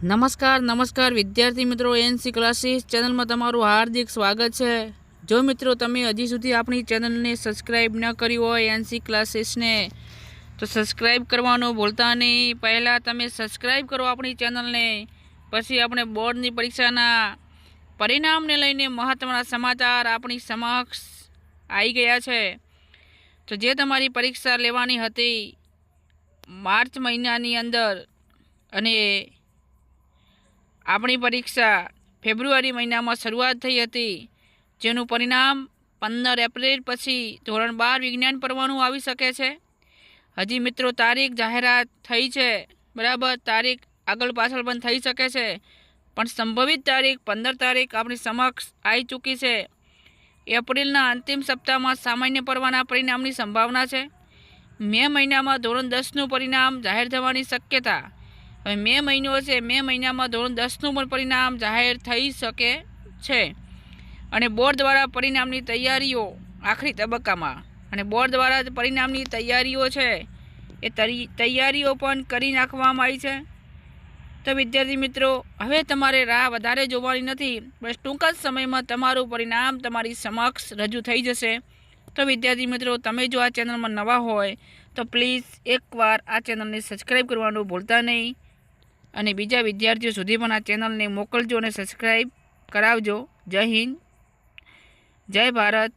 નમસ્કાર વિદ્યાર્થી મિત્રો, એનસી ક્લાસીસ ચેનલમાં તમારું હાર્દિક સ્વાગત છે। જો મિત્રો તમે હજી સુધી આપણી ચેનલને સબસ્ક્રાઈબ ન કરી હોય એનસી ક્લાસીસને, તો સબસ્ક્રાઈબ કરવાનું ભૂલતા નહીં। પહેલાં તમે સબસ્ક્રાઈબ કરો આપણી ચેનલને, પછી આપણે બોર્ડની પરીક્ષાના પરિણામને લઈને મહત્ત્વના સમાચાર આપણી સમક્ષ આવી ગયા છે। તો જે તમારી પરીક્ષા લેવાની હતી માર્ચ મહિનાની અંદર અને આપણી પરીક્ષા ફેબ્રુઆરી મહિનામાં શરૂઆત થઈ હતી, જેનું પરિણામ 15 એપ્રિલ પછી ધોરણ 12 વિજ્ઞાન પરવાનું આવી શકે છે। હજી મિત્રો તારીખ જાહેરાત થઈ છે, બરાબર। તારીખ આગળ પાછળ પણ થઈ શકે છે, પણ સંભવિત તારીખ 15 તારીખ આપણી સમક્ષ આવી ચૂકી છે। એપ્રિલના અંતિમ સપ્તાહમાં સામાન્ય પરવાના પરિણામની સંભાવના છે। મે મહિનામાં ધોરણ 10નું પરિણામ જાહેર થવાની શક્યતા। હવે મે મહિનો છે, મે મહિનામાં ધોરણ 10નું પણ પરિણામ જાહેર થઈ શકે છે। અને બોર્ડ દ્વારા પરિણામની તૈયારીઓ આખરી તબક્કામાં, અને બોર્ડ દ્વારા પરિણામની તૈયારીઓ છે એ તૈયારીઓ પણ કરી નાખવામાં આવી છે। તો વિદ્યાર્થી મિત્રો, હવે તમારે રાહ વધારે જોવાની નથી, બસ ટૂંક જ સમયમાં તમારું પરિણામ તમારી સમક્ષ રજૂ થઈ જશે। તો વિદ્યાર્થી મિત્રો, તમે જો આ ચેનલમાં નવા હોય તો પ્લીઝ એકવાર આ ચેનલને સબસ્ક્રાઈબ કરવાનું ભૂલતા નહીં, અને બીજા વિદ્યાર્થીઓ સુધી પણ આ ચેનલને મોકલજો અને સબસ્ક્રાઈબ કરાવજો। જય હિન્દ, જય ભારત।